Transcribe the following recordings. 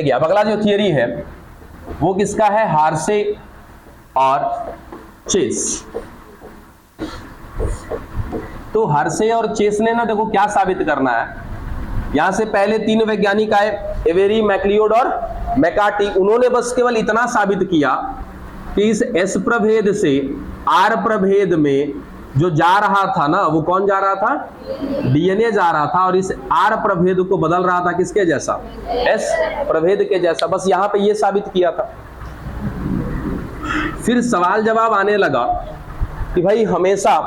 देखिए अब अगला जो थियरी है वो किसका है, हार्शे और चेस। तो हार्शे और चेस ने ना देखो क्या साबित करना है, यहां से पहले तीन वैज्ञानिक आए, एवेरी, मैक्लियोड और मैकार्टी। उन्होंने बस केवल इतना साबित किया कि इस एस प्रभेद से आर प्रभेद में जो जा रहा था ना, वो कौन जा रहा था, डीएनए जा रहा था, और इस आर प्रभेद को बदल रहा था किसके जैसा, एस प्रभेद के जैसा। बस यहां पे ये साबित किया था। फिर सवाल जवाब आने लगा कि भाई हमेशा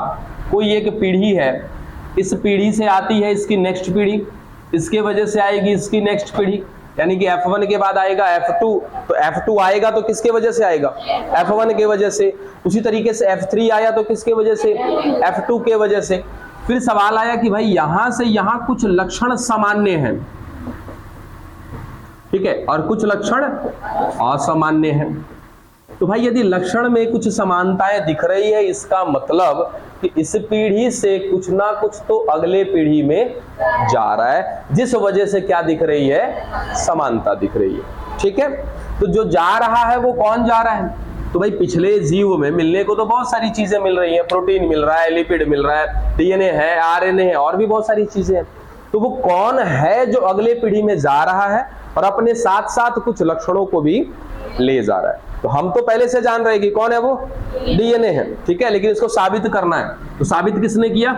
कोई एक पीढ़ी है, इस पीढ़ी से आती है इसकी नेक्स्ट पीढ़ी, इसके वजह से आएगी इसकी नेक्स्ट पीढ़ी, यानी कि F1 के बाद आएगा F2, तो F2 आएगा तो किसके वजह से आएगा, F1 के वजह से। उसी तरीके से F3 आया तो किसके वजह से, F2 के वजह से। फिर सवाल आया कि भाई यहां से यहां कुछ लक्षण सामान्य हैं, ठीक है, और कुछ लक्षण असामान्य हैं। तो भाई यदि लक्षण में कुछ समानताएं दिख रही है, इसका मतलब कि इस पीढ़ी से कुछ ना कुछ तो अगले पीढ़ी में जा रहा है, जिस वजह से क्या दिख रही है, समानता दिख रही है। ठीक है, तो जो जा रहा है वो कौन जा रहा है, तो भाई पिछले जीव में मिलने को तो बहुत सारी चीजें मिल रही हैं, प्रोटीन मिल रहा है, लिपिड मिल रहा है, डीएनए है, आरएनए है, और भी बहुत सारी चीजें हैं। तो वो कौन है जो अगले पीढ़ी में जा रहा है और अपने साथ साथ कुछ लक्षणों को भी ले जा रहा है। तो हम तो पहले से जान रहे हैं कि कौन है वो, डीएनए है, ठीक है, लेकिन इसको साबित करना है। तो साबित किसने किया,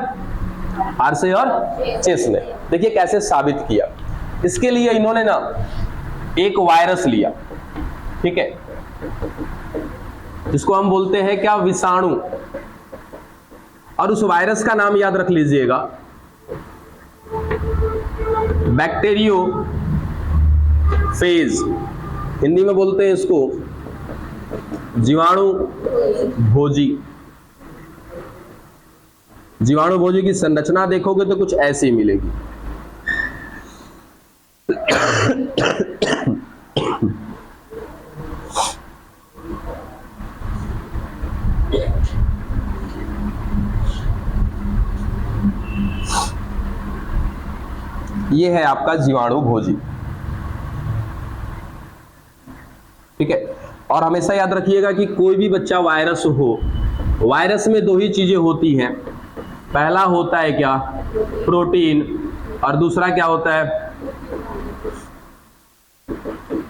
हार्शे और चेस ने। देखिए कैसे साबित किया। इसके लिए इन्होंने ना एक वायरस लिया, ठीक है, जिसको हम बोलते हैं क्या, विषाणु, और उस वायरस का नाम याद रख लीजिएगा, बैक्टीरियो फेज, हिंदी में बोलते हैं इसको जीवाणु भोजी। जीवाणु भोजी की संरचना देखोगे तो कुछ ऐसी मिलेगी। ये है आपका जीवाणु भोजी, ठीक है। और हमेशा याद रखिएगा कि कोई भी बच्चा वायरस हो, वायरस में दो ही चीजें होती हैं, पहला होता है क्या, प्रोटीन, और दूसरा क्या होता है,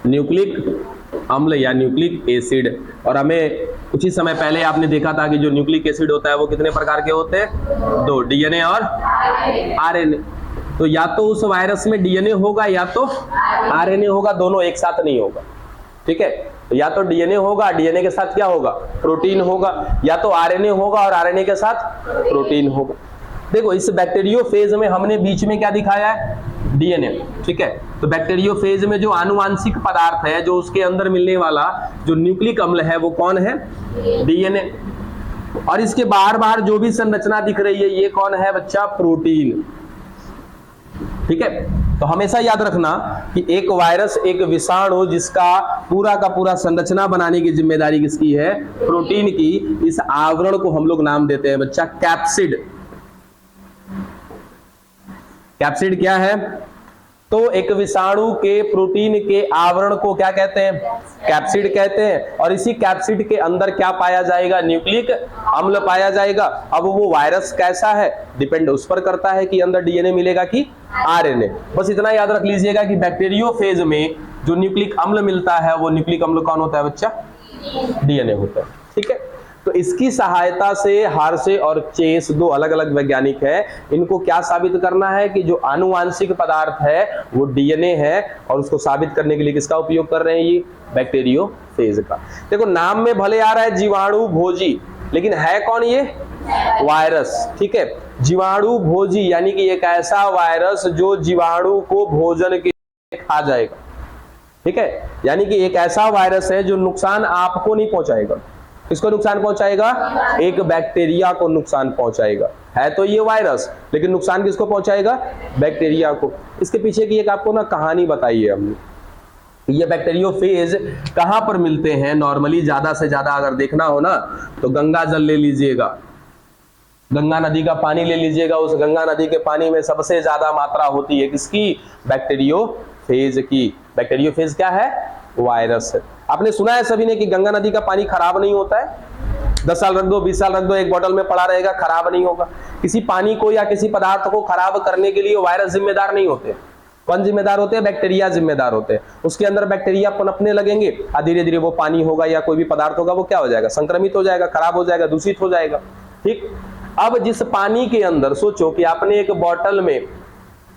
न्यूक्लिक अम्ल या न्यूक्लिक एसिड। और हमें कुछ ही समय पहले आपने देखा था कि जो न्यूक्लिक एसिड होता है वो कितने प्रकार के होते हैं, दो, डीएनए और आरएनए। तो या तो उस वायरस में डीएनए होगा या तो आरएनए होगा, दोनों एक साथ नहीं होगा, ठीक है। तो या तो डीएनए होगा, डीएनए के साथ क्या होगा, प्रोटीन होगा, या तो आरएनए होगा और आरएनए के साथ प्रोटीन होगा। देखो इस बैक्टीरियोफेज में हमने बीच में क्या दिखाया है, डीएनए, ठीक है। तो बैक्टीरियोफेज में जो आनुवांशिक पदार्थ है, जो उसके अंदर मिलने वाला जो न्यूक्लिक अम्ल है, वो कौन है, डीएनए। और इसके बाहर बाहर जो भी संरचना दिख रही है, ये कौन है बच्चा, प्रोटीन, ठीक है। तो हमेशा याद रखना कि एक वायरस, एक विषाणु, जिसका पूरा का पूरा संरचना बनाने की जिम्मेदारी किसकी है, प्रोटीन की। इस आवरण को हम लोग नाम देते हैं बच्चा कैप्सिड। कैप्सिड क्या है, तो एक विषाणु के प्रोटीन के आवरण को क्या कहते हैं, कैप्सिड कहते हैं। और इसी कैप्सिड के अंदर क्या पाया जाएगा, न्यूक्लिक अम्ल पाया जाएगा। अब वो वायरस कैसा है, डिपेंड उस पर करता है कि अंदर डीएनए मिलेगा कि आरएनए। बस इतना याद रख लीजिएगा कि बैक्टीरियोफेज में जो न्यूक्लिक अम्ल मिलता है, वो न्यूक्लिक अम्ल कौन होता है बच्चा, डीएनए होता है, ठीक है। तो इसकी सहायता से हार्शे और चेस, दो अलग अलग वैज्ञानिक हैं, इनको क्या साबित करना है कि जो आनुवांशिक पदार्थ है वो डीएनए है, और उसको साबित करने के लिए किसका उपयोग कर रहे हैं, ये बैक्टीरियोफेज का। देखो नाम में भले आ रहा है जीवाणु भोजी, लेकिन है कौन ये, वायरस, ठीक है। जीवाणु भोजी यानी कि एक ऐसा वायरस जो जीवाणु को भोजन के खा जाएगा, ठीक है। यानी कि एक ऐसा वायरस है जो नुकसान आपको नहीं पहुंचाएगा। किसको नुकसान पहुंचाएगा, एक बैक्टीरिया को नुकसान पहुंचाएगा। है तो ये वायरस, लेकिन नुकसान किसको पहुंचाएगा, बैक्टीरिया को। इसके पीछे की एक आपको ना कहानी बताई है हमने। ये बैक्टीरियोफेज कहां पर मिलते हैं, नॉर्मली ज्यादा से ज्यादा अगर देखना हो ना तो गंगा जल ले लीजिएगा, गंगा नदी का पानी ले लीजिएगा। उस गंगा नदी के पानी में सबसे ज्यादा मात्रा होती है किसकी, बैक्टीरियोफेज की। बैक्टीरियोफेज क्या है? वायरस है। आपने सुना है सभी ने कि गंगा नदी का पानी खराब नहीं होता है, 10 साल रख दो, 20 साल रख दो, एक बोतल में पड़ा रहेगा, खराब नहीं होगा। किसी पानी को या किसी पदार्थ को खराब करने के लिए वायरस जिम्मेदार नहीं होते। कौन जिम्मेदार होते हैं? बैक्टीरिया जिम्मेदार होते हैं। उसके अंदर बैक्टीरिया पनपने लगेंगे और धीरे धीरे वो पानी होगा या कोई भी पदार्थ होगा वो क्या हो जाएगा? संक्रमित हो जाएगा, खराब हो जाएगा, दूषित हो जाएगा। ठीक। अब जिस पानी के अंदर सोचो कि आपने एक बोतल में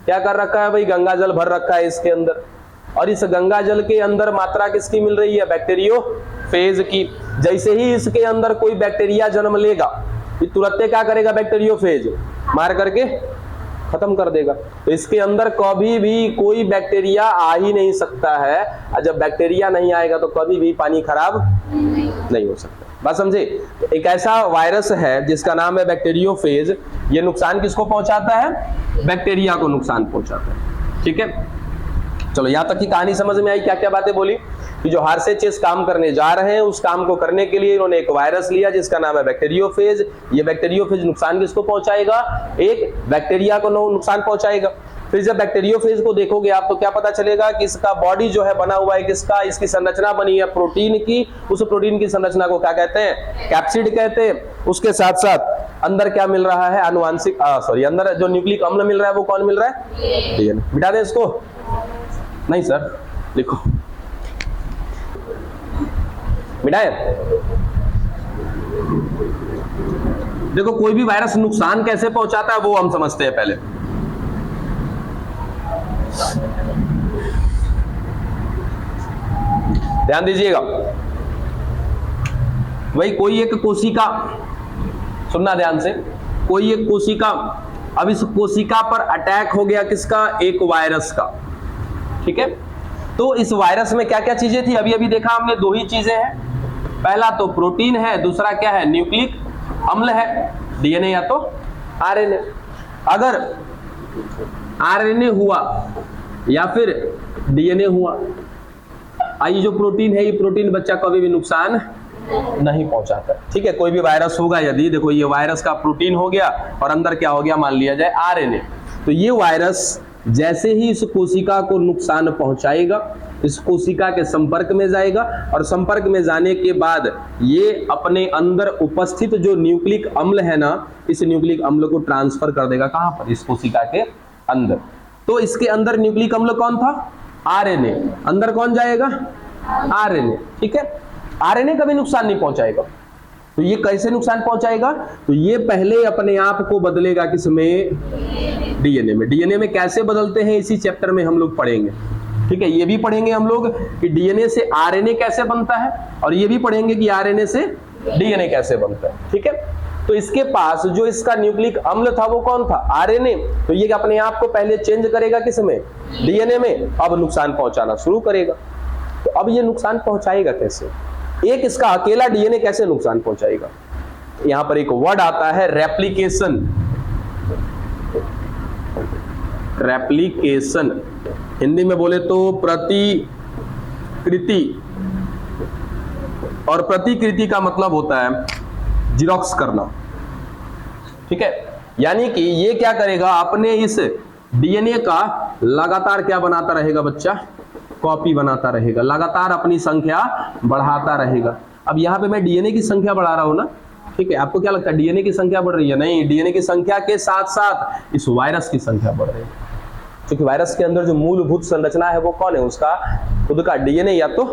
क्या कर रखा है भाई? गंगा जल भर रखा है इसके अंदर, और इस गंगा जल के अंदर मात्रा किसकी मिल रही है? बैक्टीरियोफेज की। जैसे ही इसके अंदर कोई बैक्टीरिया जन्म लेगा, ये तुरंत क्या करेगा? बैक्टीरियोफेज मार करके खत्म कर देगा। तो इसके अंदर कभी भी कोई बैक्टीरिया आ ही नहीं सकता है, और जब बैक्टीरिया नहीं आएगा तो कभी भी पानी खराब नहीं हो सकता। बात समझे? एक ऐसा वायरस है जिसका नाम है बैक्टीरियोफेज। ये नुकसान किसको पहुंचाता है? बैक्टीरिया को नुकसान पहुंचाता है। ठीक है, चलो यहां तक की कहानी समझ में आई। क्या क्या बातें बोली कि जो हार्सेचेस काम करने जा रहे हैं, उस काम को करने के लिए इन्होंने एक वायरस लिया जिसका नाम है बैक्टीरियोफेज। ये बैक्टीरियोफेज नुकसान किसको पहुंचाएगा? एक बैक्टीरिया को नुकसान पहुंचाएगा। फिर जब बैक्टीरियोफेज को देखोगे आप तो क्या पता चलेगा कि इसका बॉडी जो है बना हुआ है किसका? इसकी संरचना बनी है प्रोटीन की। उस प्रोटीन की संरचना को क्या कहते हैं? कैप्सिड कहते हैं। उसके साथ साथ अंदर क्या मिल रहा है? आनुवांशिक अंदर जो न्यूक्लिक अम्ल मिल रहा है वो कौन मिल रहा है? डीएनए। मिटा दें इसको? नहीं सर, लिखो। मिटाए? देखो, कोई भी वायरस नुकसान कैसे पहुंचाता है वो हम समझते हैं पहले। ध्यान दीजिएगा, वही कोई एक कोशिका, सुनना ध्यान से, कोई एक कोशिका, अब इस कोशिका पर अटैक हो गया किसका? एक वायरस का। ठीक है, तो इस वायरस में क्या क्या चीजें थी? अभी अभी देखा हमने, दो ही चीजें हैं। पहला तो प्रोटीन है, दूसरा क्या है? न्यूक्लिक अम्ल है, डीएनए या तो आरएनए। अगर आरएनए हुआ या फिर डीएनए हुआ, ये जो प्रोटीन है, ये प्रोटीन बच्चा कभी भी नुकसान नहीं पहुंचाता। ठीक है, कोई भी वायरस होगा, यदि देखो ये वायरस का प्रोटीन हो गया और अंदर क्या हो गया? मान लिया जाए आरएनए, तो ये वायरस जैसे ही इस कोशिका को नुकसान पहुंचाएगा, इस कोशिका के संपर्क में जाएगा, और संपर्क में जाने के बाद ये अपने अंदर उपस्थित जो न्यूक्लिक अम्ल है ना, इस न्यूक्लिक अम्ल को ट्रांसफर कर देगा। कहां पर? इस कोशिका के अंदर। तो इसके अंदर न्यूक्लिक अम्ल कौन था? आरएनए। अंदर कौन जाएगा? आरएनए। ठीक है, आरएनए कभी नुकसान नहीं पहुंचाएगा। तो ये कैसे नुकसान पहुंचाएगा? तो ये पहले अपने आप को बदलेगा किसमें? डीएनए में। डीएनए में कैसे बदलते हैं इसी चैप्टर में हम लोग पढ़ेंगे। ठीक है, ये भी पढ़ेंगे हम लोग कि डीएनए से आरएनए कैसे बनता है, और ये भी पढ़ेंगे कि आरएनए से डीएनए कैसे बनता है। ठीक है, तो इसके पास जो इसका न्यूक्लिक अम्ल था वो कौन था? आरएनए। तो ये अपने आप को पहले चेंज करेगा किसमें? डीएनए में। अब नुकसान पहुंचाना शुरू करेगा। तो अब ये नुकसान पहुंचाएगा कैसे? एक इसका अकेला डीएनए कैसे नुकसान पहुंचाएगा? यहां पर एक वर्ड आता है रेप्लिकेशन। रेप्लिकेशन हिंदी में बोले तो प्रतिकृति, और प्रतिकृति का मतलब होता है जिरोक्स करना। ठीक है, यानी कि ये क्या करेगा? अपने इस डीएनए का लगातार क्या बनाता रहेगा बच्चा? कॉपी बनाता रहेगा, लगातार अपनी संख्या बढ़ाता रहेगा। अब यहाँ पे मैं डीएनए की संख्या बढ़ा रहा हूं ना, ठीक है, आपको क्या लगता है डीएनए की संख्या बढ़ रही है? नहीं, डीएनए की संख्या के साथ साथ इस वायरस की संख्या बढ़ रही है, क्योंकि वायरस के अंदर जो मूलभूत संरचना है वो कौन है? उसका खुद का डीएनए या तो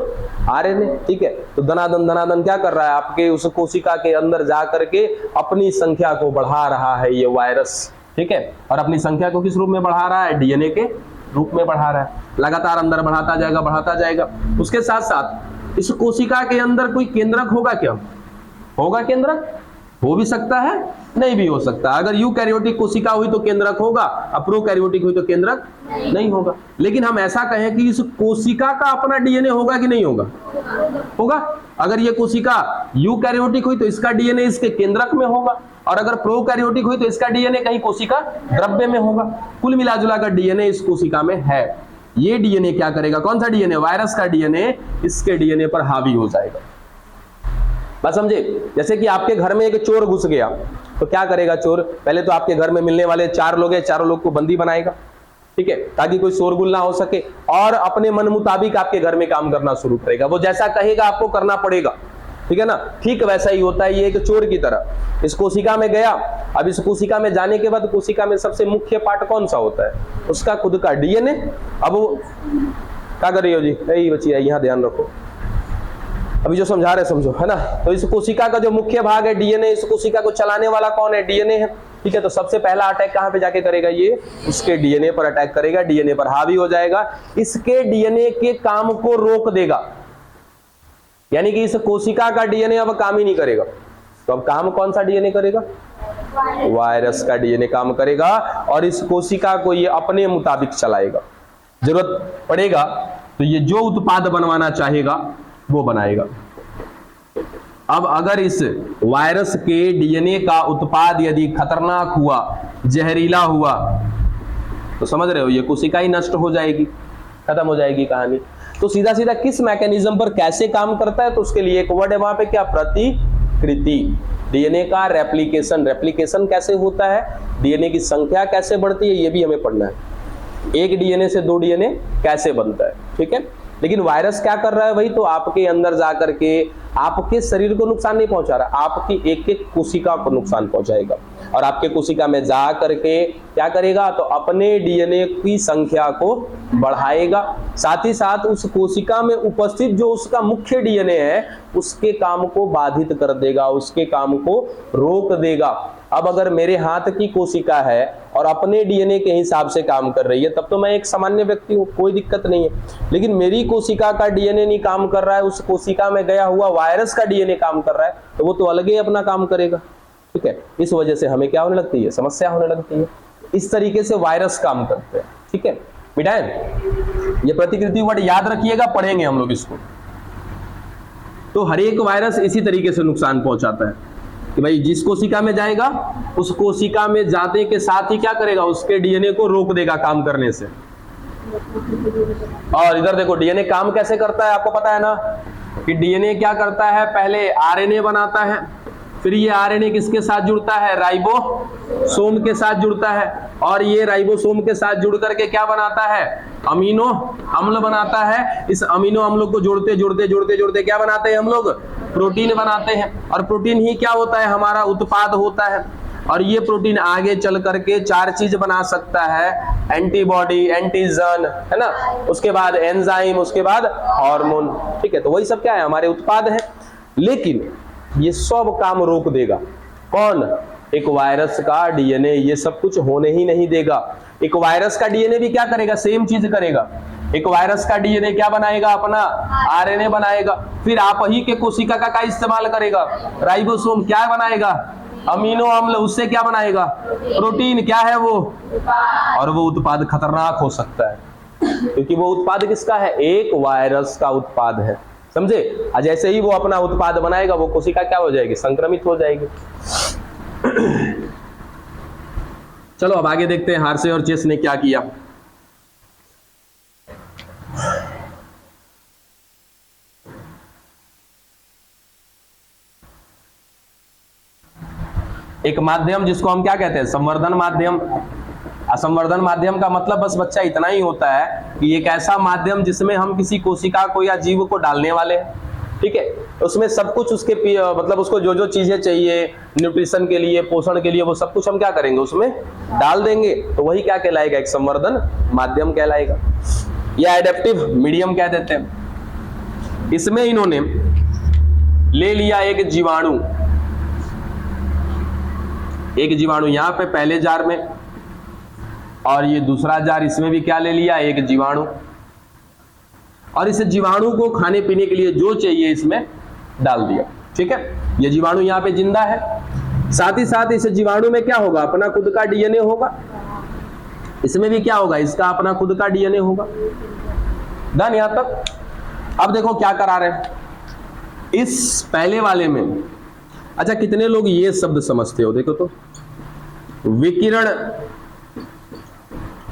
आरएनए। ठीक है, तो दनादन क्या कर रहा है? आपके उस कोशिका के अंदर जा करके अपनी संख्या को बढ़ा रहा है ये वायरस। ठीक है, और अपनी संख्या को किस रूप में बढ़ा रहा है? डीएनए के रूप में बढ़ा रहा है। लगातार अंदर बढ़ाता जाएगा। उसके साथ साथ इस कोशिका के अंदर कोई केंद्रक होगा क्या? होगा केंद्रक? हो भी सकता है, नहीं भी हो सकता। अगर यूकैरियोटिक कोशिका हुई तो केंद्रक होगा, और प्रोकैरियोटिक हुई तो केंद्रक नहीं होगा। लेकिन हम ऐसा कहें कि इस कोशिका का अपना डीएनए होगा कि नहीं होगा? होगा। अगर ये कोशिका यूकैरियोटिक हुई तो इसका डीएनए इसके केंद्रक में होगा, और अगर प्रोकैरियोटिक हुई तो इसका डीएनए कहीं कोशिका द्रव्य में होगा। कुल मिलाजुला कर डीएनए इस कोशिका में है। ये डीएनए क्या करेगा? कौन सा डीएनए? वायरस का डीएनए इसके डीएनए पर हावी हो जाएगा। बात समझे? जैसे कि आपके घर में एक चोर घुस गया, तो क्या करेगा चोर? पहले तो आपके घर में मिलने वाले 4 लोग हैं, चारों लोग को बंदी बनाएगा। ठीक है, ताकि कोई शोरगुल ना हो सके, और अपने मन मुताबिक आपके घर में काम करना शुरू करेगा। वो जैसा कहेगा आपको करना पड़ेगा, ठीक है ना। ठीक वैसा ही होता है ये एक चोर की तरह। इस कोशिका में गया, अब इस कोशिका में जाने के बाद कोशिका में सबसे मुख्य पार्ट कौन सा होता है? उसका खुद का डीएनए। अब वो क्या कर रही हो जी? यही बचिए, यहाँ ध्यान रखो, अभी जो समझा रहे समझो, है ना। तो इस कोशिका का जो मुख्य भाग है डीएनए, इस कोशिका को चलाने वाला कौन है? डीएनए है, ठीक है। तो सबसे पहला अटैक कहां पे जाके करेगा? ये उसके डीएनए पर अटैक करेगा, डीएनए पर हावी हो जाएगा, इसके डीएनए के काम को रोक देगा। यानी कि इस कोशिका का डीएनए अब काम ही नहीं करेगा। तो अब काम कौन सा डीएनए करेगा? वायरस का डीएनए काम करेगा, और इस कोशिका को ये अपने मुताबिक चलाएगा। जरूरत पड़ेगा तो ये जो उत्पाद बनवाना चाहेगा वो बनाएगा। अब अगर इस वायरस के डीएनए का उत्पाद यदि खतरनाक हुआ, जहरीला हुआ, तो समझ रहे हो ये कोशिका ही नष्ट हो जाएगी, खत्म हो जाएगी कहानी। तो सीधा सीधा किस मैकेनिज्म पर कैसे काम करता है? तो उसके लिए एक वर्ड है वहां पे, क्या? प्रतिकृति। डीएनए का रेप्लिकेशन, रेप्लिकेशन कैसे होता है, डीएनए की संख्या कैसे बढ़ती है, ये भी हमें पढ़ना है। एक डीएनए से 2 डीएनए कैसे बनता है, ठीक है। लेकिन वायरस क्या कर रहा है? वही तो आपके अंदर जाकर के आपके शरीर को नुकसान नहीं पहुंचा रहा, आपकी एक एक कोशिका को नुकसान पहुंचाएगा, और आपके कोशिका में जा करके क्या करेगा? तो अपने डीएनए की संख्या को बढ़ाएगा, साथ ही साथ उस कोशिका में उपस्थित जो उसका मुख्य डीएनए है उसके काम को बाधित कर देगा, उसके काम को रोक देगा। अब अगर मेरे हाथ की कोशिका है और अपने डीएनए के हिसाब से काम कर रही है, तब तो मैं एक सामान्य व्यक्ति हूं, कोई दिक्कत नहीं है। लेकिन मेरी कोशिका का डीएनए नहीं काम कर रहा है, उस कोशिका में गया हुआ वायरस का डीएनए काम कर रहा है, तो वो तो अलग ही अपना काम करेगा, ठीक है। इस वजह से हमें क्या होने लगती है? समस्या होने लगती है। इस तरीके से वायरस काम करते हैं, ठीक है। मिटाएं, ये प्रतिकृति वर्ड याद रखिएगा, पढ़ेंगे हम लोग इसको। तो हर एक वायरस इसी तरीके से नुकसान पहुंचाता है कि भाई जिस कोशिका में जाएगा उस कोशिका में जाने के साथ ही क्या करेगा? उसके डीएनए को रोक देगा काम करने से। और इधर देखो डीएनए काम कैसे करता है, आपको पता है ना कि डीएनए क्या करता है? पहले आरएनए बनाता है, फिर ये आरएनए किसके साथ जुड़ता है? राइबोसोम के साथ जुड़ता है, और ये राइबोसोम के साथ जुड़ करके क्या बनाता है? अमीनो अम्ल बनाता है। इस अमीनो अम्लों को जोड़ते जोड़ते जोड़ते जोड़ते क्या बनाते हैं हम लोग? प्रोटीन बनाते हैं, और प्रोटीन ही क्या होता है? हमारा उत्पाद होता है। और ये प्रोटीन आगे चल करके 4 चीज बना सकता है, एंटीबॉडी, एंटीजन, है ना, उसके बाद एंजाइम, उसके बाद हार्मोन, ठीक है। तो वही सब क्या है? हमारे उत्पाद है। लेकिन ये सब काम रोक देगा कौन? एक वायरस का डीएनए ये सब कुछ होने ही नहीं देगा। एक वायरस का डीएनए भी क्या करेगा? सेम चीज करेगा। एक वायरस का डीएनए क्या बनाएगा? अपना आरएनए बनाएगा। फिर आप ही के कोशिका का इस्तेमाल करेगा, राइबोसोम क्या बनाएगा? अमीनो अम्ल, उससे क्या बनाएगा? प्रोटीन, क्या है वो? और वो उत्पाद खतरनाक हो सकता है, क्योंकि वो उत्पाद किसका है? एक वायरस का उत्पाद है, समझे। जैसे ही वो अपना उत्पाद बनाएगा वो कोशिका क्या हो जाएगी? संक्रमित हो जाएगी। चलो अब आगे देखते हैं हार्शे और चेस ने क्या किया। एक माध्यम जिसको हम क्या कहते हैं? संवर्धन माध्यम। असंवर्धन माध्यम का मतलब बस बच्चा इतना ही होता है कि एक ऐसा माध्यम जिसमें हम किसी कोशिका को या जीव को डालने वाले हैं, ठीक है। उसमें सब कुछ उसके मतलब उसको जो जो चीजें चाहिए न्यूट्रिशन के लिए, पोषण के लिए, वो सब कुछ हम क्या करेंगे? उसमें डाल देंगे। तो वही क्या कहलाएगा? एक संवर्धन माध्यम कहलाएगा, या एडेप्टिव मीडियम कह देते हैं। इसमें इन्होंने ले लिया एक जीवाणु, एक जीवाणु यहां पे पहले जार में, और ये दूसरा जार, इसमें भी क्या ले लिया? एक जीवाणु। और इस जीवाणु को खाने पीने के लिए जो चाहिए इसमें डाल दिया, ठीक है। ये जीवाणु यहाँ पे जिंदा है, साथ ही साथ इस जीवाणु में क्या होगा? अपना खुद का डीएनए होगा। इसमें भी क्या होगा? इसका अपना खुद का डीएनए होगा। डन यहां तक। अब देखो क्या करा रहे हैं इस पहले वाले में। अच्छा, कितने लोग ये शब्द समझते हो? देखो तो, विकिरण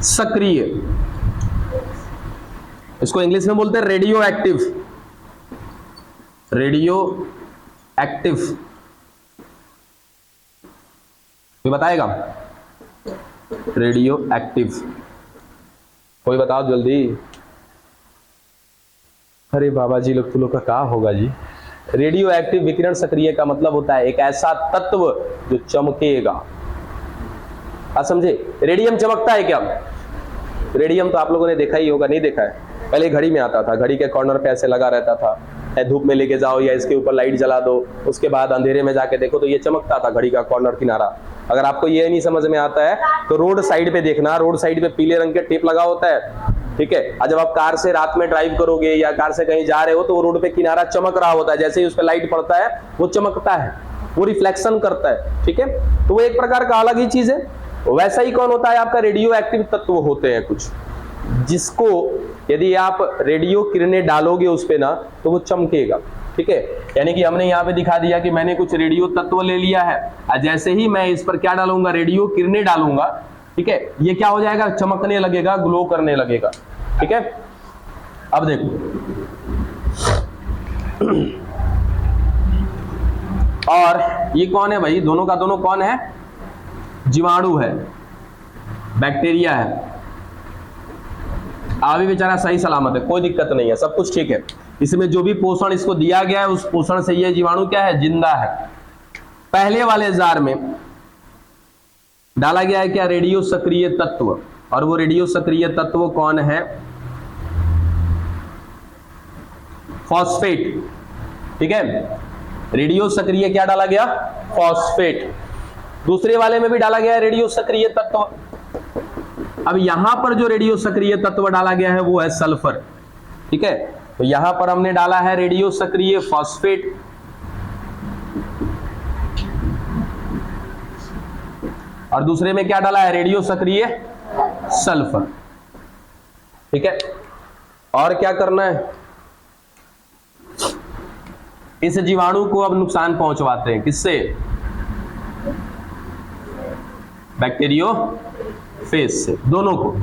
सक्रिय, इसको इंग्लिश में बोलते हैं रेडियो एक्टिव। रेडियो एक्टिव ये बताएगा? रेडियो एक्टिव कोई बताओ जल्दी। अरे बाबा जी लोग, का क्या होगा जी। रेडियो एक्टिव विकिरण सक्रिय का मतलब होता है एक ऐसा तत्व जो चमकेगा। आप समझे? रेडियम चमकता है क्या? रेडियम तो आप लोगों ने देखा ही होगा, नहीं देखा है? पहले घड़ी में आता था, घड़ी के कॉर्नर पे ऐसे लगा रहता था, धूप में लेके जाओ या इसके ऊपर लाइट जला दो, उसके बाद अंधेरे में जाके देखो तो ये चमकता था घड़ी का कॉर्नर किनारा। अगर आपको ये नहीं समझ में आता है तो रोड साइड पे देखना, रोड साइड पे पीले रंग के टेप लगा होता है, ठीक है। और जब आप कार से रात में ड्राइव करोगे या कार से कहीं जा रहे हो तो वो रोड पे किनारा चमक रहा होता है, जैसे ही उस पर लाइट पड़ता है वो चमकता है, वो रिफ्लेक्शन करता है, ठीक है। तो वो एक प्रकार का अलग ही चीज है। वैसा ही कौन होता है आपका? रेडियो एक्टिव तत्व होते हैं कुछ, जिसको यदि आप रेडियो किरणें डालोगे उस पे ना तो वो चमकेगा, ठीक है। यानी कि हमने यहाँ पे दिखा दिया कि मैंने कुछ रेडियो तत्व ले लिया है, और जैसे ही मैं इस पर क्या डालूंगा? रेडियो किरणें डालूंगा, ठीक है। ये क्या हो जाएगा? चमकने लगेगा, ग्लो करने लगेगा, ठीक है। अब देखो, और ये कौन है भाई? दोनों का दोनों कौन है? जीवाणु है, बैक्टीरिया है। अभी बेचारा सही सलामत है, कोई दिक्कत नहीं है, सब कुछ ठीक है। इसमें जो भी पोषण इसको दिया गया है उस पोषण से ये जीवाणु क्या है? जिंदा है। पहले वाले जार में डाला गया है क्या? रेडियो सक्रिय तत्व। और वो रेडियो सक्रिय तत्व कौन है? फॉस्फेट, ठीक है। रेडियो सक्रिय क्या डाला गया? फॉस्फेट। दूसरे वाले में भी डाला गया है रेडियो सक्रिय तत्व। अब यहां पर जो रेडियो सक्रिय तत्व डाला गया है वो है सल्फर, ठीक है। तो यहां पर हमने डाला है रेडियो सक्रिय फॉस्फेट, और दूसरे में क्या डाला है? रेडियो सक्रिय सल्फर, ठीक है। और क्या करना है? इस जीवाणु को अब नुकसान पहुंचवाते हैं, किससे? बैक्टीरियो फेस से, दोनों को,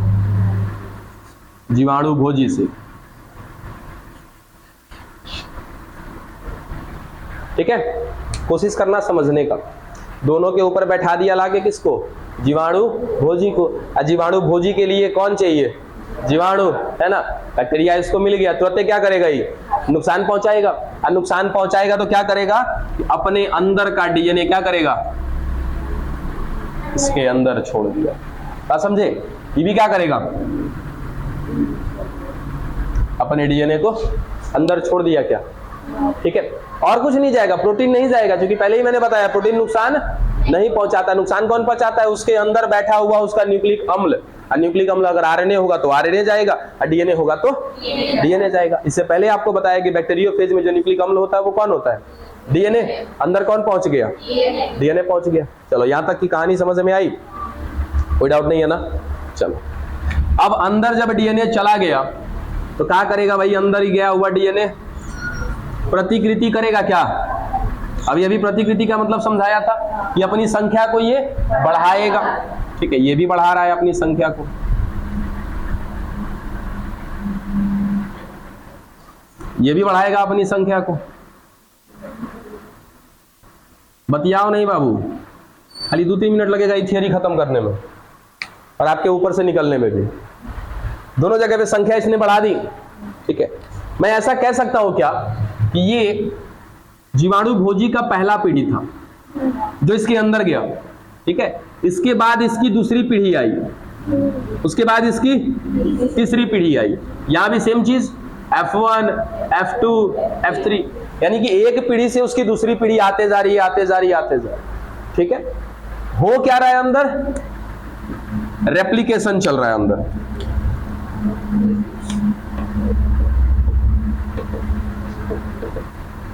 जीवाणु भोजी से, ठीक है। कोशिश करना समझने का। दोनों के ऊपर बैठा दिया लाके किसको? जीवाणु भोजी को। जीवाणु भोजी के लिए कौन चाहिए? जीवाणु, है ना। बैक्टीरिया इसको मिल गया, तुरंत क्या करेगा? ये नुकसान पहुंचाएगा। और नुकसान पहुंचाएगा तो क्या करेगा? अपने अंदर का डीएनए क्या करेगा? इसके अंदर छोड़ दिया। क्या समझे? ये भी क्या करेगा? अपने डीएनए को अंदर छोड़ दिया, क्या? ठीक है। और कुछ नहीं जाएगा, प्रोटीन नहीं जाएगा, क्योंकि पहले ही मैंने बताया प्रोटीन नुकसान नहीं पहुंचाता। नुकसान कौन पहुंचाता है? उसके अंदर बैठा हुआ उसका न्यूक्लिक अम्ल। और न्यूक्लिक अम्ल अगर आरएनए होगा तो आरएनए जाएगा, और डीएनए होगा तो डीएनए जाएगा। इससे पहले आपको बताया कि बैक्टीरियोफेज में जो न्यूक्लिक अम्ल होता है वो कौन होता है? डीएनए। अंदर कौन पहुंच गया? डीएनए पहुंच गया। चलो, यहां तक की कहानी समझ में आई? कोई डाउट नहीं है ना? चलो, अब अंदर जब डीएनए चला गया तो क्या करेगा भाई? अंदर ही गया हुआ डीएनए प्रतिकृति करेगा क्या? अभी प्रतिकृति का मतलब समझाया था कि अपनी संख्या को ये बढ़ाएगा, ठीक है। ये भी बढ़ा रहा है अपनी संख्या को। ये भी बढ़ाएगा अपनी संख्या को। बतियाओ नहीं बाबू, खाली 2-3 मिनट लगेगा ये थियरी खत्म करने में और आपके ऊपर से निकलने में भी। दोनों जगह पे संख्या इसने बढ़ा दी, ठीक है। मैं ऐसा कह सकता हूं क्या कि ये जीवाणु भोजी का पहला पीढ़ी था जो इसके अंदर गया, ठीक है। इसके बाद इसकी दूसरी पीढ़ी आई, उसके बाद इसकी तीसरी पीढ़ी आई। यहां भी सेम चीज, F1, F2, F3, यानी कि एक पीढ़ी से उसकी दूसरी पीढ़ी आते जा रही है, आते जा रही है, आते जा रही है, ठीक है। हो क्या रहा है अंदर? रेप्लिकेशन चल रहा है अंदर।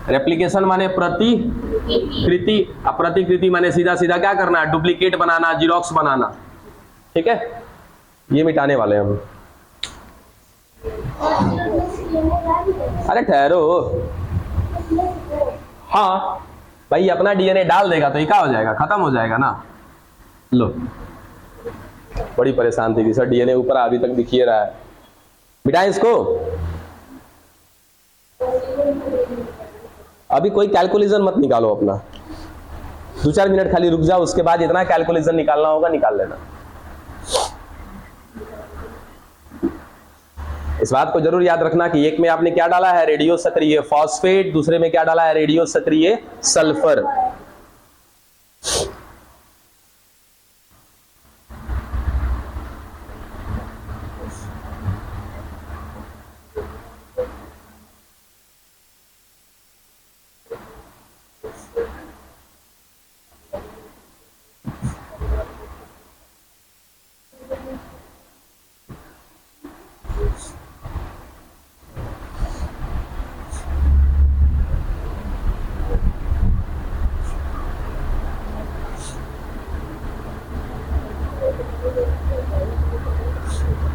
रेप्लिकेशन माने प्रतिकृति। अब प्रतिकृति माने सीधा सीधा क्या करना है? डुप्लीकेट बनाना, जीरोक्स बनाना, ठीक है। ये मिटाने वाले हैं हम। अरे ठहरो, हाँ भाई, अपना डीएनए डाल देगा तो ये क्या हो जाएगा? खत्म हो जाएगा ना। लो, बड़ी परेशान थी कि सर डीएनए ऊपर अभी तक दिखिए रहा है, मिटाएं इसको। अभी कोई कैलकुलेशन मत निकालो अपना, 2-4 मिनट खाली रुक जाओ, उसके बाद इतना कैलकुलेशन निकालना होगा निकाल लेना। इस बात को जरूर याद रखना कि एक में आपने क्या डाला है, रेडियो सक्रिय फॉस्फेट, दूसरे में क्या डाला है, रेडियो सक्रिय सल्फर।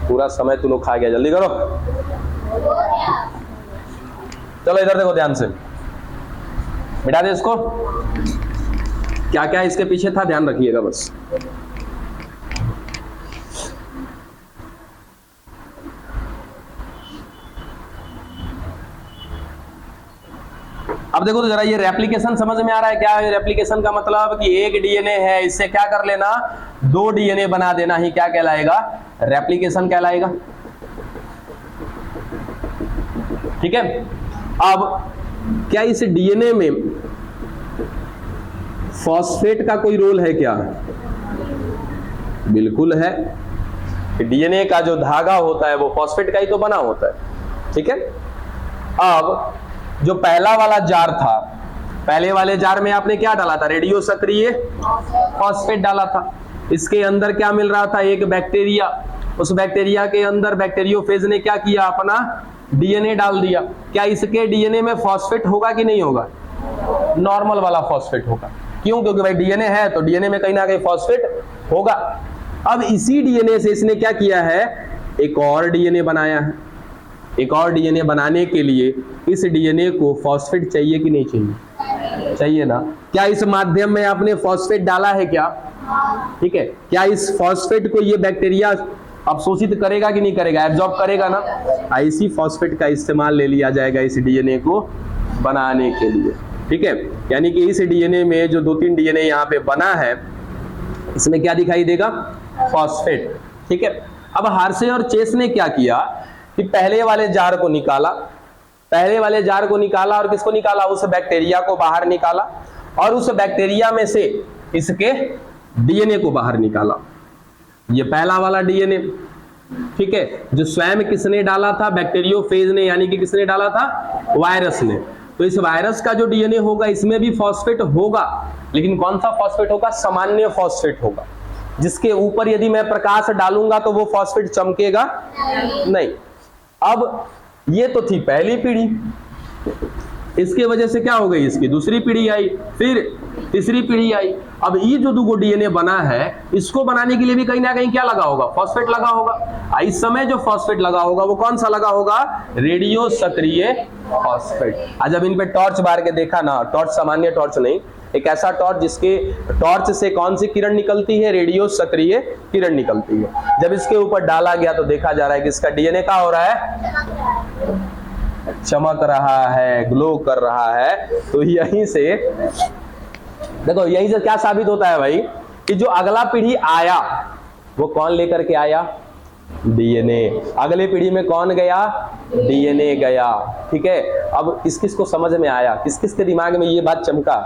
पूरा समय तू लोग खा गया, जल्दी करो। चलो इधर देखो ध्यान से, मिटा दे इसको। क्या क्या इसके पीछे था ध्यान रखिएगा बस। अब देखो तो जरा ये रेप्लिकेशन समझ में आ रहा है क्या है? रेप्लिकेशन का मतलब कि एक डीएनए है, इससे क्या कर लेना, 2 डीएनए बना देना ही क्या कहलाएगा, रेप्लिकेशन कहलाएगा। ठीक है। अब क्या इस डीएनए में फॉस्फेट का कोई रोल है क्या? बिल्कुल है। डीएनए का जो धागा होता है वो फॉस्फेट का ही तो बना होता है। ठीक है। अब जो पहला वाला जार था, पहले वाले जार में आपने क्या डाला था, रेडियो सक्रिय फॉस्फेट डाला था। इसके अंदर क्या मिल रहा था, एक बैक्टीरिया। उस बैक्टीरिया के अंदर बैक्टीरियोफेज ने क्या किया, अपना डीएनए डाल दिया। क्या इसके डीएनए में फॉस्फेट होगा कि नहीं होगा? नॉर्मल वाला फॉस्फेट होगा। क्यों? क्योंकि भाई डीएनए है तो डीएनए में कहीं ना कहीं फॉस्फेट होगा। अब इसी डीएनए से इसने क्या किया है, एक और डीएनए बनाया है। एक और डीएनए बनाने के लिए इस डीएनए को फॉस्फेट चाहिए कि नहीं चाहिए? चाहिए ना। क्या इस माध्यम में आपने फॉस्फेट डाला है क्या? ठीक है। क्या इस फॉस्फेट को ये बैक्टीरिया अवशोषित करेगा कि नहीं करेगा? एब्जॉर्ब करेगा ना। इसी फॉस्फेट का इस्तेमाल ले लिया जाएगा इस डीएनए को बनाने के लिए। ठीक है। यानी कि इस डीएनए में जो 2-3 डीएनए यहाँ पे बना है, इसमें क्या दिखाई देगा, फॉस्फेट। ठीक है। अब हार्शे और चेस ने क्या किया कि पहले वाले जार को निकाला, पहले वाले जार को निकाला और किसको निकाला, उस बैक्टीरिया को बाहर निकाला और उस बैक्टीरिया में से इसके डीएनए को बाहर निकाला। ये पहला वाला डीएनए। ठीक है। जो स्वयं किसने डाला था, बैक्टीरियोफेज ने, यानी कि किसने डाला था, वायरस ने। तो इस वायरस का जो डीएनए होगा इसमें भी फॉस्फेट होगा, लेकिन कौन सा फॉस्फेट होगा, सामान्य फॉस्फेट होगा, जिसके ऊपर यदि मैं प्रकाश डालूंगा तो वो फॉस्फेट चमकेगा नहीं। अब ये तो थी पहली पीढ़ी, इसके वजह से क्या हो गई, इसकी दूसरी पीढ़ी आई, फिर तीसरी पीढ़ी आई। अब ये जो 2 डीएनए बना है, इसको बनाने के लिए भी कहीं ना कहीं क्या लगा होगा, फॉस्फेट लगा होगा। इस समय जो फॉस्फेट लगा होगा वो कौन सा लगा होगा, रेडियो सक्रिय फॉस्फेट। आज जब इन पे टॉर्च बार के देखा ना, टॉर्च सामान्य टॉर्च नहीं, एक ऐसा टॉर्च जिसके टॉर्च से कौन सी किरण निकलती है, रेडियो सक्रिय किरण निकलती है। जब इसके ऊपर डाला गया तो देखा जा रहा है कि इसका डीएनए क्या हो रहा है, चमक रहा है, ग्लो कर रहा है। तो यहीं से देखो, यहीं से क्या साबित होता है भाई, कि जो अगला पीढ़ी आया वो कौन लेकर के आया, डीएनए। अगली पीढ़ी में कौन गया, डीएनए गया। ठीक है। अब किस किस को समझ में आया, किस किस के दिमाग में ये बात चमका,